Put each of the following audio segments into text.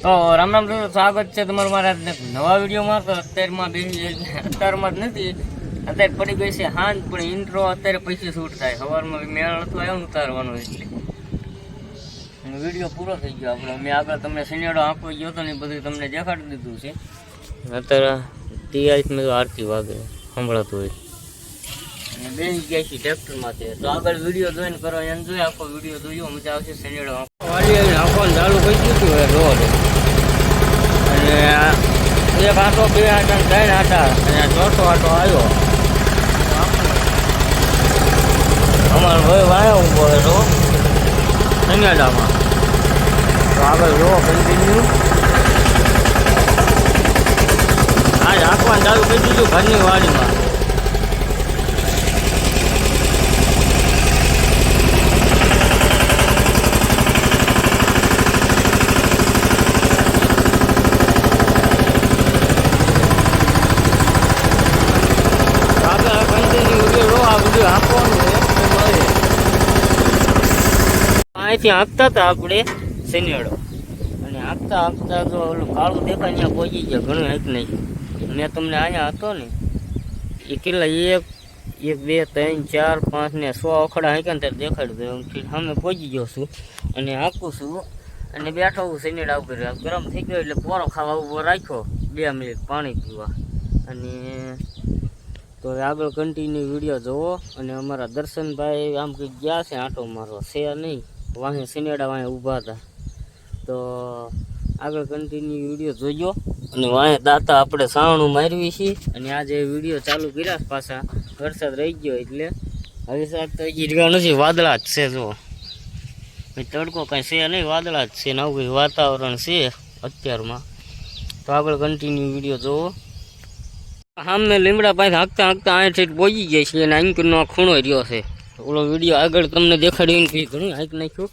તો રામ રામ દોસ્તો, સ્વાગત છે તમારું મારા નવા વિડીયોમાં. તો અત્યારમાં જ નથી, અત્યારે પડી ગઈ છે હાંજ, પણ ઇન્ટ્રો અત્યારે પછી શૂટ થાય. સવારમાં મેળ નતો આવ્યો ઉતારવાનો, એટલે વિડીયો પૂરો થઈ ગયો આપણો. મેં આગળ તમને સિનેડો આંકવો ગયો હતો ને એ બધું તમને દેખાડી દીધું છે. અત્યારે ટીઆઈસમાં તો આરતી વાગે સંભળાતું હોય અને બે ગયા છે ટ્રેક્ટરમાંથી. તો આગળ વિડીયો જોઈને કરો, એન્જોય. આખો વિડીયો જોયો મજા આવશે. સિનેડો વાળી આંખવાનું ચાલુ કરી દીધું હોય રોડ, અને એક આંટો, બે આંટા, ત્રણ આંટા, અને ચોથો આંટો આવ્યો. અમારો ભાઈ વાયો ઊભો હતો સંગાડામાં. તો આગળ જોવો કન્ટિન્યુ. આજ આંખવાનું ચાલુ કરી દીધું ઘરની વાડીમાં. અહીંથી આંકતા હતા આપણે શનિવાડો, અને આંકતા આંકતા તો ઓલું કાળું દેખાય ત્યાં પહોંચી ગયા. ઘણું હાંક નહીં. મેં તમને અહીંયા હતો ને એ કેટલા 1, 2, 3, 4, 5 ને 100 અખડા હાંક્યા ને ત્યારે દેખાડ્યું. સામે પહોંચી ગયો છું અને હાંકું છું અને બેઠો હું શનિવાડ ઉપર. ગરમ થઈ ગયો એટલે પોરો ખાવા ઉભો રાખ્યો 2 મિનિટ પાણી પીવા. અને તો આગળ કન્ટિન્યુ વિડીયો જોવો. અને અમારા દર્શનભાઈ આમ કંઈક ગયા છે આંટો મારવા, છે નહીં, વાંહે સિનેડા વાંહે ઊભા હતા. તો આગળ કન્ટિન્યુ વિડીયો જોજો. અને વાંહે દાતા આપણે સાવણું મારવી છીએ. અને આજે વિડીયો ચાલુ કર્યા પાછા વરસાદ રહી ગયો એટલે હવે સાહેબ તો હજી રહ્યા નથી, વાદળા જ છે. જો તડકો કાંઈ છે નહીં, વાદળા જ છે ને આવું કંઈ વાતાવરણ છે અત્યારમાં. તો આગળ કન્ટિન્યુ વિડીયો જોવો. સામે લીમડા પાસે હાંકતા હાંકતા અહીંથી પહોંચી જાય છે, અને આંકનો ખૂણો રહ્યો છે. ઓલો વિડીયો આગળ તમને દેખાડીને કંઈ ઘણું હાંક નાખ્યું.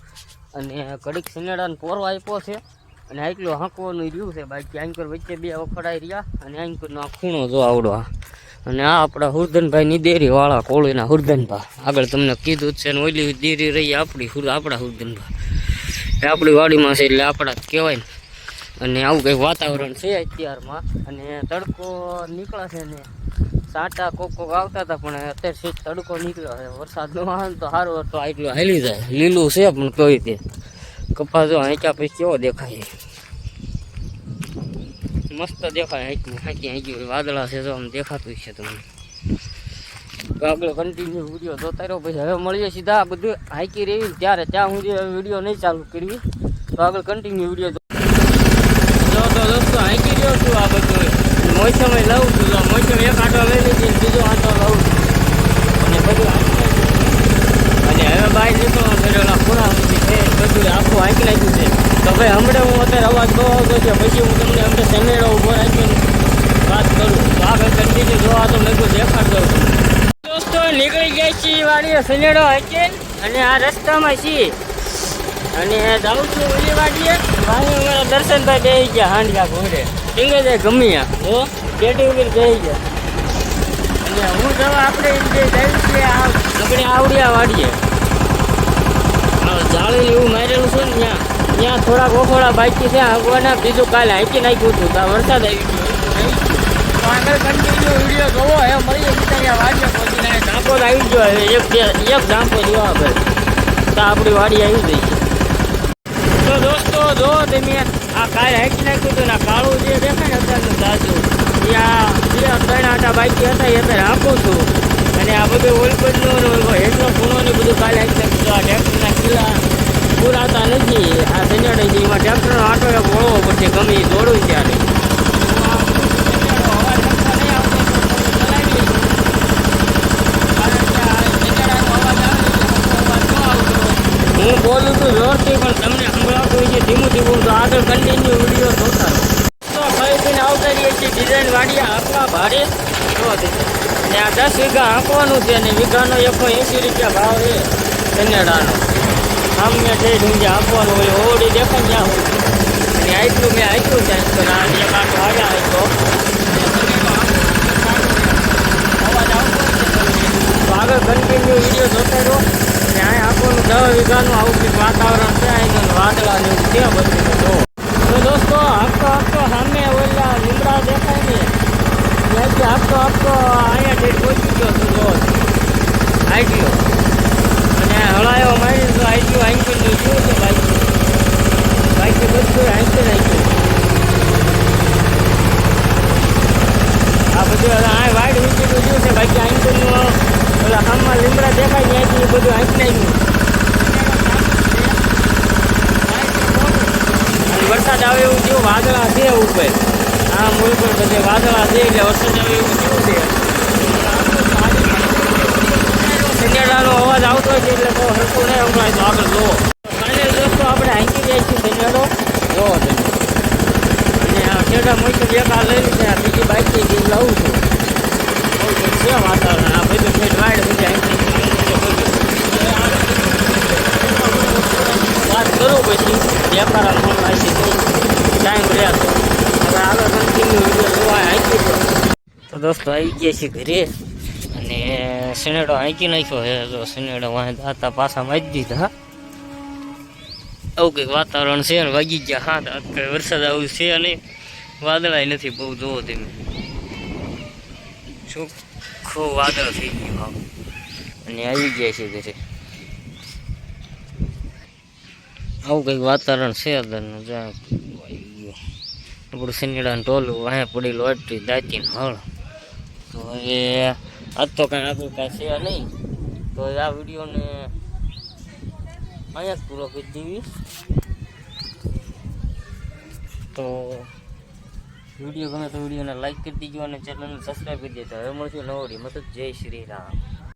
અને કડીક સિનેડાને પોરો આપ્યો છે, અને આટલું હાંકવાનું રહ્યું છે. બાકી આંકર વચ્ચે 2 વખડાઈ રહ્યા. અને આંકરનો આ ખૂણો જો આવડો. અને આ આપણા હુરધનભાઈની દેરીવાળા કોળીના હુરધનભાઈ, આગળ તમને કીધું જ છે. ને ઓલી દેરી રહી આપણા હુરધનભાઈ, એ આપણી વાડીમાં છે એટલે આપણા જ કહેવાય ને. અને આવું કંઈક વાતાવરણ છે અત્યારમાં. અને તડકો નીકળે છે ને સાટા કોક આવતા હતા, પણ અત્યારે સીટ તડકો નીકળ્યો છે. વરસાદ ન આવે તો સારું હતો, આટલું હાલી જાય. લીલું છે પણ તોય તે કપાસ જો હાંક્યા પછી કેવો દેખાય, મસ્ત દેખાય. હાંકી વાદળા છે, જો આમ દેખાતું છે તમને. તો આગળ કન્ટિન્યુ વિડીયો જોતા રહ્યો. પછી હવે મળીએ સીધા આ બધું હાંકી રહી ત્યારે. ત્યાં સુધી વિડીયો નહીં ચાલુ કરવી. તો આગળ કન્ટિન્યુ વિડીયો તો દોસ્તો હાંકી રહ્યો છું. આ બધું મોસમ લઉં છું. મોસમ એક આંટો લઈ લીધી, બીજો આંટો લઉં છું, અને બધું હાંકી. અને હવે બાય જતો ફેરેલા પૂરા છે બધું આખું હાંકી નાખ્યું છે. તો ભાઈ હમણાં હું અત્યારે અવાજ બહુ આવતો છે, પછી હું તમને હમણાં સેમેડો ઉભો રાખીને વાત કરું. તો આગળ કન્ટિન્યુ જોવા તો મેં દેખાડ દઉં છું. દોસ્તો નીકળી જાય છીએ વાડીએ સેનેડો હાંકીને, અને આ રસ્તામાં છીએ. અને જાઉં છું ઓલી વાડીએ. ભાઈ અમારા દર્શનભાઈ બેસી ગયા હાંડિયા ઘોડે, ટીંગે જાય ગમ્યા. તો પેટી ઉપર બેસી ગયા. અને હું જવા આપણે જઈએ છીએ આપણે આવડિયા વાડીએ. જાળી એવું મારેલું છે ને ત્યાં થોડાક ઓખોડા બાકી છે હાંકવાના. બીજું કાલે હાંકી નાખ્યું હતું, ત્યાં વરસાદ આવી ગયો. તો આગળ કન્ટિન્યુ વિડીયો જોવો. એ મળીએ ત્યાં વાડીએ પહોંચીને ઝાંપો આવી ગયો. એક ઝાંપો જોવા આપણે તો આપણી વાડી આવી ગઈ છે. તો દોસ્તો જો તમે આ કાલે હાંકી નાખ્યું હતું ને કાળું જે દેખાય ને અત્યારનું તાજું, ત્યાં 2-3 આંટા બાકી હતા એ અત્યારે હાંકું છું. અને આ બધું ઓલપડનું હેઠનો ખૂણોને બધું કાલે હાંકી નાખ્યું. આ ટ્રેક્ટરના કિલ્લા પૂરાતા નથી. આ સજાડે છે એમાં ટ્રેક્ટરનો આંટો એક વળવો પડશે ગમે એ દોડું ત્યારે. હું બોલું છું જોરથી પણ તમને સંભળાતું હોય છે ધીમું ધીમું. તો આગળ કન્ટિન્યુ વિડીયો જોતા રહો. તો ફરીથી આવતા રહીએ છીએ ડિઝાઇન વાડીએ આપવા ભાડે. ને આ 10 વીઘા આંકવાનું છે, અને વીઘાનો 180 રૂપિયા ભાવ છે કન્યાડાનો. સામે જઈ ઢૂંઢે આપવાનું હોય ઓડી દેખાય ત્યાં હોય. અને આટલું મેં આપ્યું છે. તો એક આંટો આવ્યા હોય તો અવાજ આવતો. તો આગળ કન્ટિન્યુ વિડીયો જોતા રહો. અને અહીં આપણું 10 વીઘાનું આવું કંઈક વાતાવરણ છે. અહીં વાદળા ને એવું છે બધું. તો દોસ્તો બધું હાંકી નાખ્યું. આ બધું આ વાડ વીંચીનું જોયું છે બાકી હાંકીનું ઓલા હામમાં લીમડા દેખાય ત્યાંથી બધું હાંકી નાખ્યું. વરસાદ આવે એવું જેવું વાદળા છે ઉપર આ મૂળ પર બધે વાદળા છે એટલે વરસાદ આવે એવું કેવું છે. સન્યાડાનો અવાજ આવતો હોય છે એટલે બહુ હલકું નહીં સંભળાય. તો આગળ જુઓ ફાઇનલ દોસ્તો આપણે હાંકી જાય છીએ સન્યાડો જોવો તમે. અને આ છેડા મોટી એક આ લઈ લીધી આ બીજી બાઈકથી જે લાવું છું બહુ છે વાતાવરણ. આ બધું છેડ વાડ બધી હાંકી વાત કરું પછી વ્યાપાર ટાઈમ રહ્યા તો હવે આગળ કન્ટિન્યુ વિડીયો જોવા હાંકી દો. તો દોસ્તો આવી ગયા છીએ ઘરે અને સનેડો હાંકી નાખ્યો છે. જો સનેડો વાંચ હતા પાછા મારી દીધા. આવું કંઈક વાતાવરણ છે ને વાગી ગયા હાથ કંઈ વરસાદ આવું છે નહીં વાદળાય નથી બહુ જોવો તમે ચોખ્ખું વાદળ થઈ ગયું હા. અને આવી ગયા છે ઘરે આવું કંઈક વાતાવરણ છે અત્યારનું. જ્યાં આપણું સનેડાનું ટોલું વાંહે પડેલું અટરી દાંતીને હળ. તો હવે આજ તો કાંઈ આગળ કાંઈ છે નહીં. તો આ વિડીયોને અહીંયા જ પૂરો કરી દેવી. તો વિડીયો ગમે તો વિડીયોને લાઈક કરી દીજો અને ચેનલને સબસ્ક્રાઈબ કરી દેજો. હવે મળશું નવો વિડીયો. મતલબ જય શ્રી રામ.